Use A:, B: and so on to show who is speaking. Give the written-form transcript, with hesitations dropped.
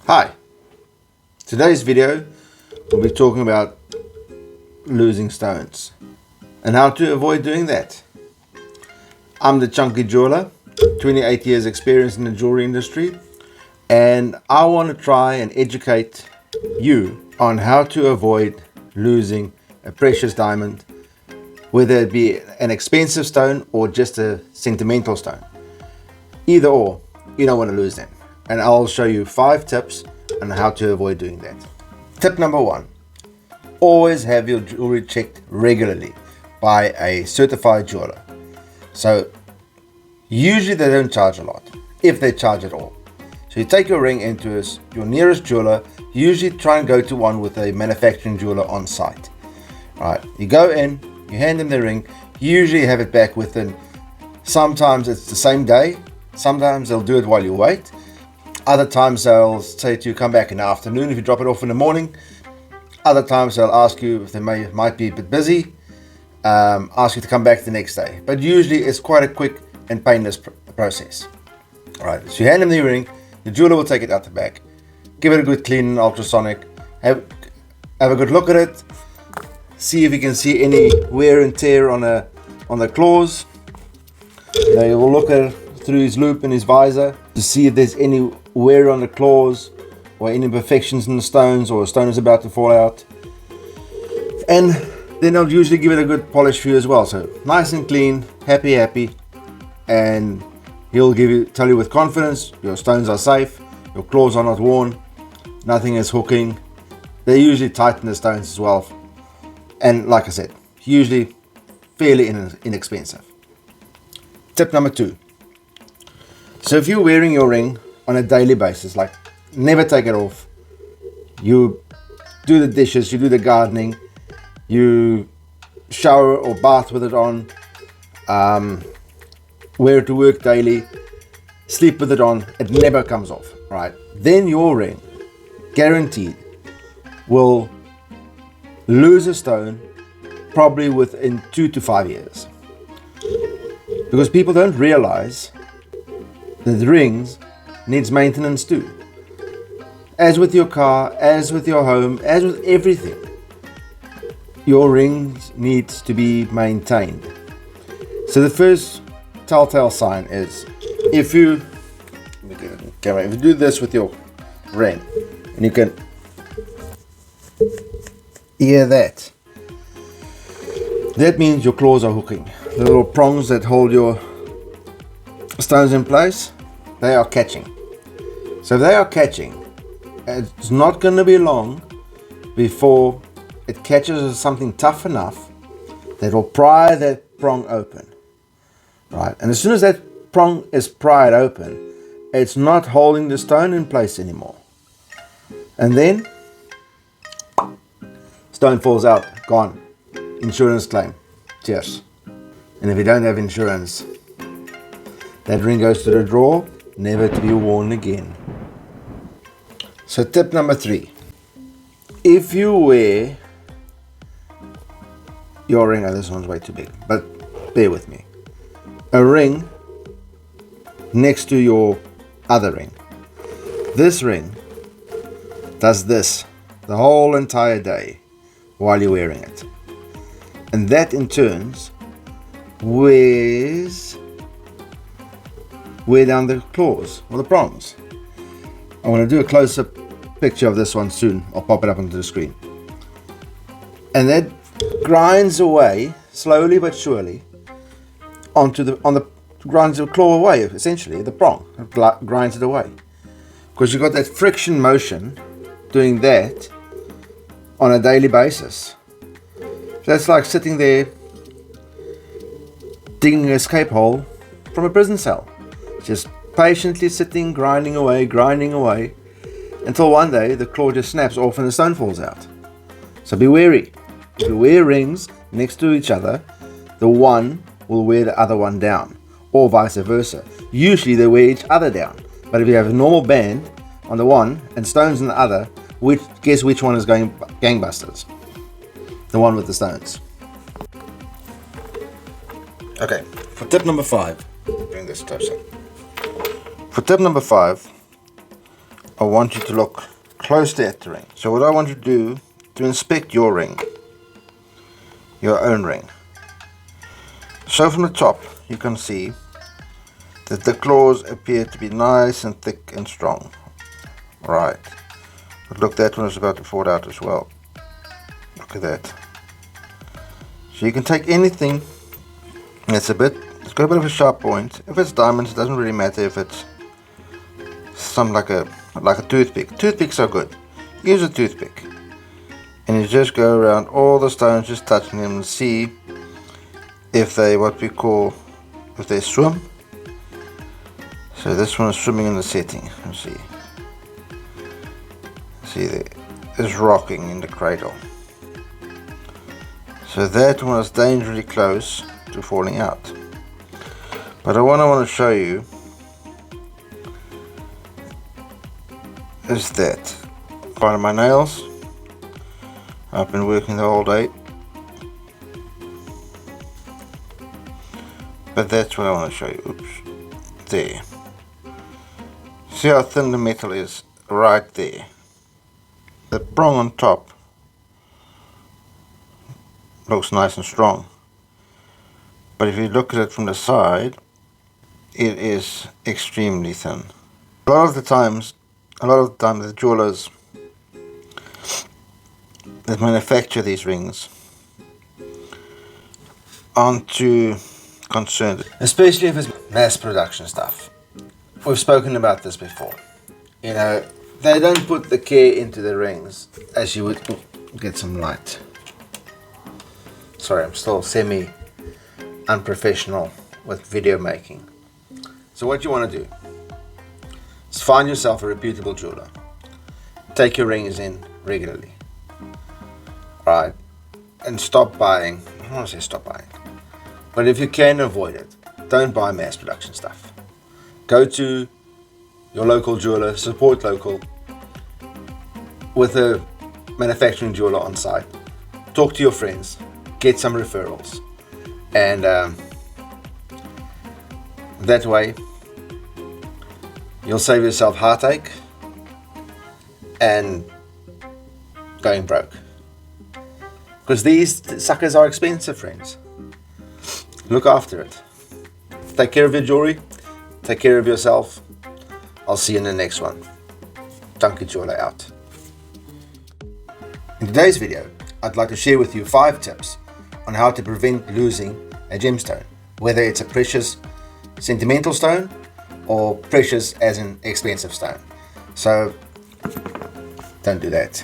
A: Hi, today's video we'll be talking about losing stones and how to avoid doing that. I'm the Chunky Jeweler, 28 years experience in the jewelry industry, and I want to try and educate you on how to avoid losing a precious diamond, whether it be an expensive stone or just a sentimental stone. Either or, you don't want to lose them. And I'll show you 5 tips on how to avoid doing that. Tip number 1, always have your jewelry checked regularly by a certified jeweler. So usually they don't charge a lot, if they charge at all. So you take your ring into your nearest jeweler. Usually try and go to one with a manufacturing jeweler on site. Right, you go in, you hand them the ring, you usually have it back within, sometimes it's the same day, sometimes they'll do it while you wait. Other times they'll say to you, come back in the afternoon if you drop it off in the morning. Other times they'll ask you if they might be a bit busy, ask you to come back the next day. But usually it's quite a quick and painless process. All right, so you hand them the ring, the jeweler will take it out the back, give it a good clean ultrasonic, have a good look at it, see if you can see any wear and tear on the claws. They will look at it through his loop and his visor to see if there's any wear on the claws or any imperfections in the stones, or a stone is about to fall out. And then they'll usually give it a good polish for you as well. So nice and clean, happy, and he'll tell you with confidence your stones are safe, your claws are not worn, nothing is hooking. They usually tighten the stones as well. And like I said, usually fairly inexpensive. Tip number 2. So if you're wearing your ring on a daily basis, like never take it off, you do the dishes, you do the gardening, you shower or bath with it on, wear it to work daily, sleep with it on, it never comes off, right? Then your ring, guaranteed, will lose a stone probably within 2 to 5 years. Because people don't realize that the rings needs maintenance too. As with your car, as with your home, as with everything, your rings needs to be maintained. So the first telltale sign is if you do this with your ring, and you can hear that. That means your claws are hooking. The little prongs that hold your stones in place, they are catching. So if they are catching, it's not going to be long before it catches something tough enough that will pry that prong open, right? And as soon as that prong is pried open, it's not holding the stone in place anymore. And then stone falls out, gone. Insurance claim, cheers. And if you don't have insurance, that ring goes to the drawer, never to be worn again. So tip number 3, if you wear your ring, this one's way too big, but bear with me, a ring next to your other ring, this ring does this the whole entire day while you're wearing it, and that in turn wears down the claws or the prongs. I want to do a close-up picture of this one soon. I'll pop it up onto the screen. And that grinds away slowly but surely grinds the claw away, essentially the prong. It grinds it away because you've got that friction motion doing that on a daily basis. So that's like sitting there digging an escape hole from a prison cell. Just patiently sitting, grinding away, until one day the claw just snaps off and the stone falls out. So be wary. If you wear rings next to each other, the one will wear the other one down, or vice versa. Usually they wear each other down. But if you have a normal band on the one and stones on the other, guess which one is going gangbusters? The one with the stones. Okay, for tip number 5, bring this closer. For tip number 5, I want you to look closely at the ring. So what I want you to do to inspect your ring, your own ring. So from the top you can see that the claws appear to be nice and thick and strong. Right. But look, that one is about to fall out as well. Look at that. So you can take anything that's it's got a bit of a sharp point. If it's diamonds, it doesn't really matter if it's something like a toothpick. Toothpicks are good. Use a toothpick. And you just go around all the stones, just touching them and see if they, if they swim. So this one is swimming in the setting. Let's see. See there, it's rocking in the cradle. So that one is dangerously close to falling out. But what I want to show you is that one of my nails. I've been working the whole day. But that's what I want to show you. Oops. There. See how thin the metal is right there. The prong on top looks nice and strong. But if you look at it from the side, it is extremely thin. A lot of the time the jewelers that manufacture these rings aren't too concerned, especially if it's mass production stuff. We've spoken about this before. You know, they don't put the care into the rings as you would. Get some light. Sorry, I'm still semi unprofessional with video making. So what you want to do is find yourself a reputable jeweler. Take your rings in regularly, right? And stop buying. I don't want to say stop buying, but if you can avoid it, don't buy mass production stuff. Go to your local jeweler, support local, with a manufacturing jeweler on site. Talk to your friends, get some referrals, and that way you'll save yourself heartache and going broke. Because these suckers are expensive, friends. Look after it. Take care of your jewelry. Take care of yourself. I'll see you in the next one. Chunky Jeweler out. In today's video, I'd like to share with you 5 tips on how to prevent losing a gemstone, whether it's a precious sentimental stone or precious as an expensive stone. So don't do that.